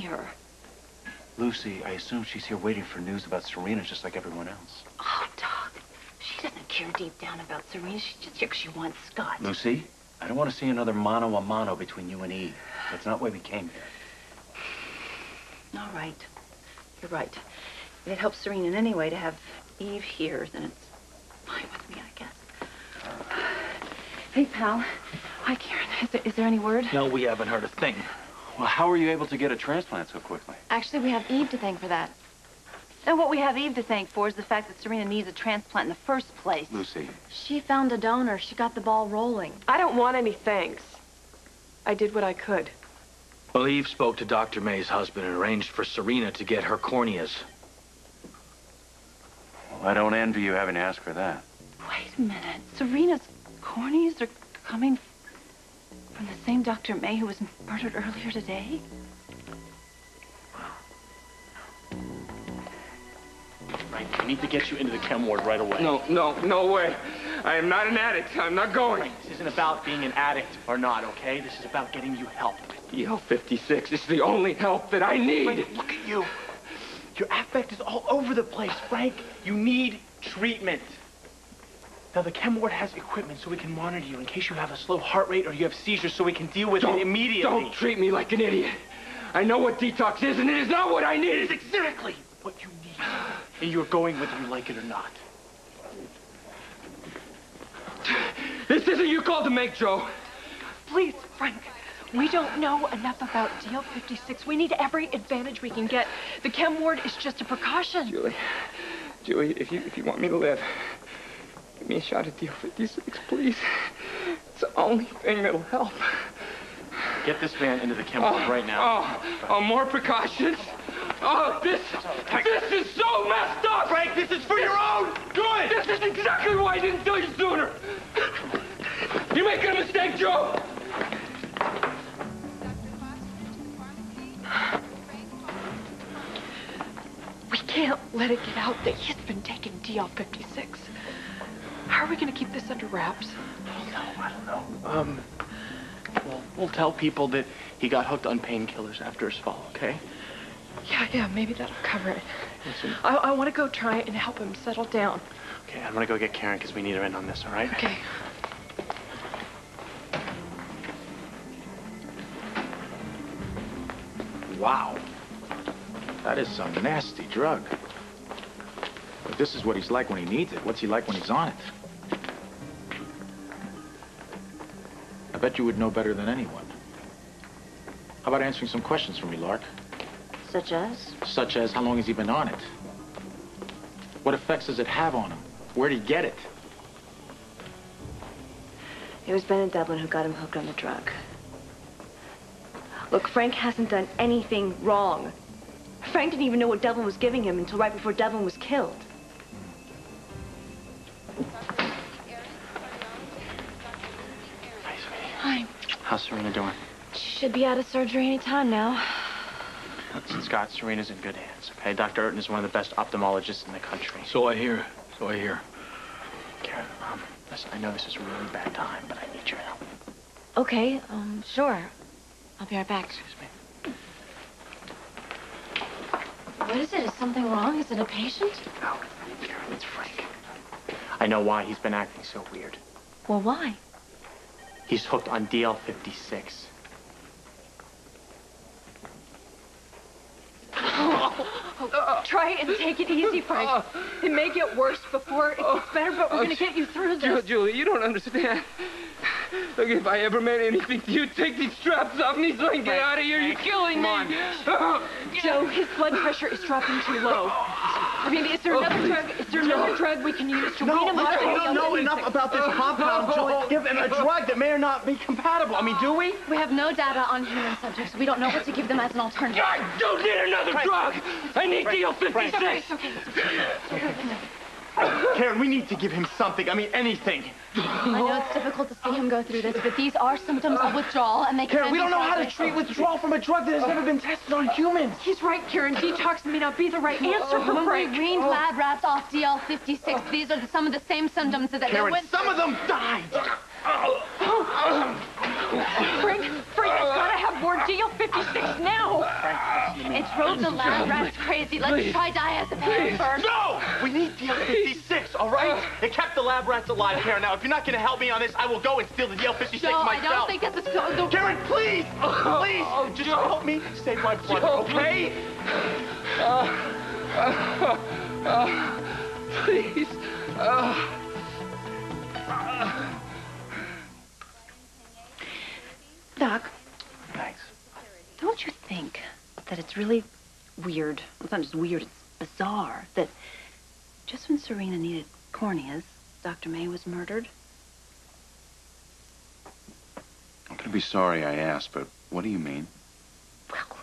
her. Lucy, I assume she's here waiting for news about Serena just like everyone else. Oh, Doc, she doesn't care deep down about Serena. She's just here because she wants Scott. Lucy, I don't want to see another mano-a-mano between you and Eve. That's not why we came here. All right. You're right. If it helps Serena in any way to have Eve here, then it's fine with me, I guess. Hey, pal. Hi, Karen. Is there any word? No, we haven't heard a thing. Well, how were you able to get a transplant so quickly? Actually, we have Eve to thank for that. And what we have Eve to thank for is the fact that Serena needs a transplant in the first place. Lucy. She found a donor. She got the ball rolling. I don't want any thanks. I did what I could. Well, Eve spoke to Dr. May's husband and arranged for Serena to get her corneas. Well, I don't envy you having to ask for that. Wait a minute. Serena's corneas are coming from the same Dr. May who was murdered earlier today? Frank, I need to get you into the chem ward right away. No way. I am not an addict. I'm not going. Frank, this isn't about being an addict or not, okay? This is about getting you help. GH153 is the only help that I need. Frank, look at you. Your affect is all over the place, Frank. You need treatment. Now, the chem ward has equipment so we can monitor you in case you have a slow heart rate or you have seizures so we can deal with it immediately. Don't treat me like an idiot. I know what detox is, and it is not what I need. It's exactly what you need. And you're going whether you like it or not. This isn't your call to make, Joe. Please, Frank. We don't know enough about GH153. We need every advantage we can get. The chem ward is just a precaution. Julie, if you want me to live, give me a shot at GH156, please. It's the only thing that'll help. Get this man into the chem ward right now. More precautions? Oh, this is so messed up! Frank, this is for your own good! This is exactly why I didn't tell you sooner! You're making a mistake, Joe! We can't let it get out that he's been taking GH156. How are we going to keep this under wraps? I don't know. Well, we'll tell people that he got hooked on painkillers after his fall, okay? Yeah, maybe that'll cover it. Listen. I want to go try and help him settle down. Okay, I'm gonna go get Karen because we need her in on this, all right? Okay. Wow. That is some nasty drug. But this is what he's like when he needs it. What's he like when he's on it? I bet you would know better than anyone. How about answering some questions for me, Lark? Such as? Such as, how long has he been on it? What effects does it have on him? Where'd he get it? It was Ben and Devlin who got him hooked on the drug. Look, Frank hasn't done anything wrong. Frank didn't even know what Devlin was giving him until right before Devlin was killed. Hi, sweetie. Hi. How's Serena doing? She should be out of surgery any time now. Listen, Scott, Serena's in good hands, okay? Dr. Urton is one of the best ophthalmologists in the country. So I hear. Karen, listen, I know this is a really bad time, but I need your help. Okay, sure. I'll be right back. Excuse me. What is it? Is something wrong? Is it a patient? No, Karen, it's Frank. I know why he's been acting so weird. Well, why? He's hooked on DL56. Try and take it easy, Frank. It may get worse before it gets better, but we're going to get you through this. Julie, you don't understand. Look, if I ever meant anything to you, take these straps off me so I can get out of here. You're killing me. Joe, his blood pressure is dropping too low. I mean, is there another drug? Is there another drug we can use to wean him off? We don't know enough about this compound, Julie. Give him a drug that may or not be compatible. I mean, do we? We have no data on human subjects. We don't know what to give them as an alternative. I don't need another drug. I need DL56. Okay. Karen, we need to give him something. I mean, anything. I know it's difficult to see him go through this, but these are symptoms of withdrawal, and they can Karen, we don't know how to treat withdrawal from a drug that has never been tested on humans. He's right, Karen. Detox may not be the right answer for Frank. We weaned lab rats off DL56. These are some of the same symptoms that Karen, they went some of them died. Frank, you've got to have more DL56 now. Frank, you The lab rat's crazy. Let's try diazepam first. No! We need DL56, all right? It kept the lab rats alive, Karen. Now, if you're not going to help me on this, I will go and steal the DL56 Joe, myself. I don't think that's the... Karen, please! Please! Just help me save my brother, okay? Please. Doc, Thanks. don't you think that it's really weird? It's not just weird, it's bizarre that just when Serena needed corneas, Dr. May was murdered? I'm gonna be sorry I asked, but what do you mean? Well,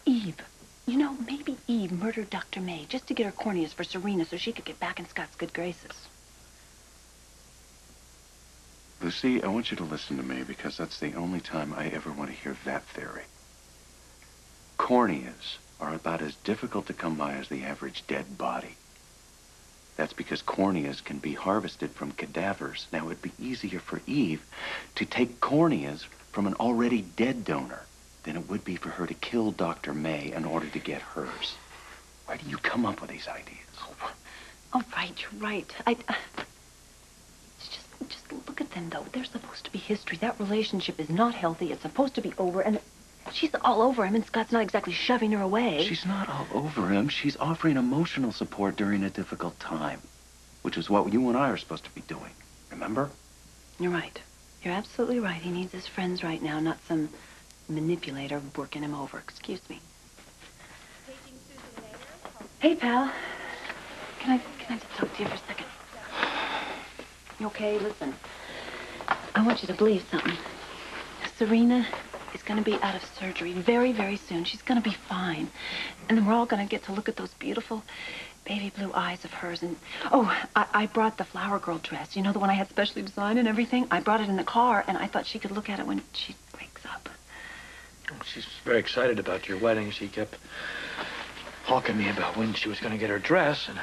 Eve. You know, maybe Eve murdered Dr. May just to get her corneas for Serena so she could get back in Scott's good graces. Lucy, I want you to listen to me because that's the only time I ever want to hear that theory. Corneas are about as difficult to come by as the average dead body. That's because corneas can be harvested from cadavers. Now, it'd be easier for Eve to take corneas from an already dead donor than it would be for her to kill Dr. May in order to get hers. Where do you come up with these ideas? Oh, right, you're right. Just look at them, though. There's supposed to be history. That relationship is not healthy. It's supposed to be over, and she's all over him, and Scott's not exactly shoving her away. She's not all over him. She's offering emotional support during a difficult time, which is what you and I are supposed to be doing. Remember? You're right. You're absolutely right. He needs his friends right now, not some manipulator working him over. Excuse me. Hey, pal. Can I just talk to you for a second? You okay? Listen. I want you to believe something. Serena is going to be out of surgery very, very soon. She's going to be fine. And then we're all going to get to look at those beautiful baby blue eyes of hers. And, oh, I brought the flower girl dress. You know, the one I had specially designed and everything? I brought it in the car, and I thought she could look at it when she wakes up. Oh, she's very excited about your wedding. She kept hawking me about when she was going to get her dress. And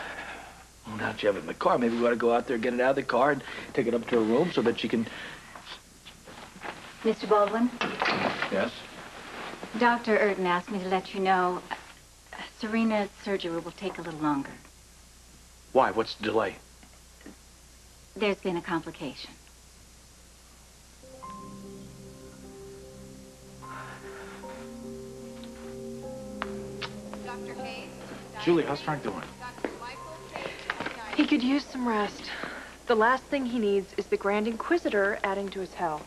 well, now that you have it in the car, maybe we ought to go out there, get it out of the car, and take it up to her room so that she can... Mr. Baldwin? Yes? Dr. Urton asked me to let you know Serena's surgery will take a little longer. Why? What's the delay? There's been a complication. Julie, how's Frank doing? He could use some rest. The last thing he needs is the Grand Inquisitor adding to his hell.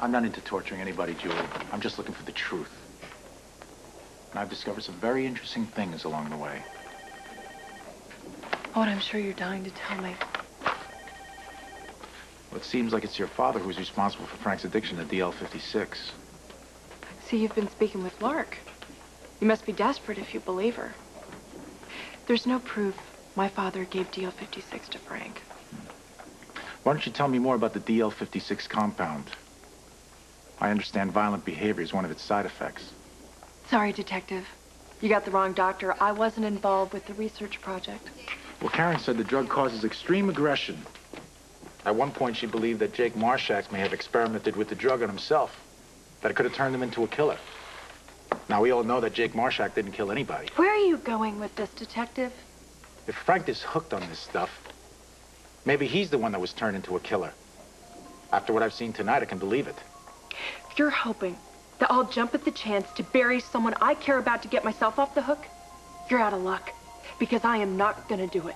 I'm not into torturing anybody, Julie. I'm just looking for the truth. And I've discovered some very interesting things along the way. Oh, and I'm sure you're dying to tell me. Well, it seems like it's your father who's responsible for Frank's addiction to DL56. See, you've been speaking with Lark. You must be desperate if you believe her. There's no proof my father gave DL56 to Frank. Why don't you tell me more about the DL56 compound? I understand violent behavior is one of its side effects. Sorry, Detective. You got the wrong doctor. I wasn't involved with the research project. Well, Karen said the drug causes extreme aggression. At one point, she believed that Jake Marshak may have experimented with the drug on himself, that it could have turned him into a killer. Now, we all know that Jake Marshak didn't kill anybody. Where are you going with this, Detective? If Frank is hooked on this stuff, maybe he's the one that was turned into a killer. After what I've seen tonight, I can believe it. If you're hoping that I'll jump at the chance to bury someone I care about to get myself off the hook, you're out of luck, because I am not gonna do it.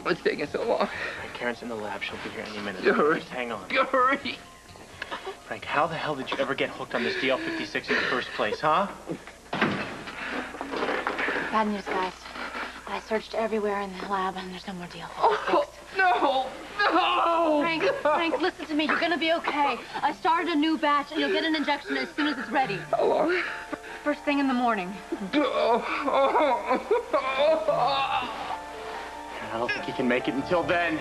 What's taking so long? Karen's in the lab. She'll be here any minute. Hurry. Just hang on. Hurry. Frank, how the hell did you ever get hooked on this DL56 in the first place, huh? Bad news, guys. I searched everywhere in the lab, and there's no more DL56. Oh, no! No! Frank, listen to me. You're gonna be okay. I started a new batch, and you'll get an injection as soon as it's ready. How long? First thing in the morning. I don't think he can make it until then.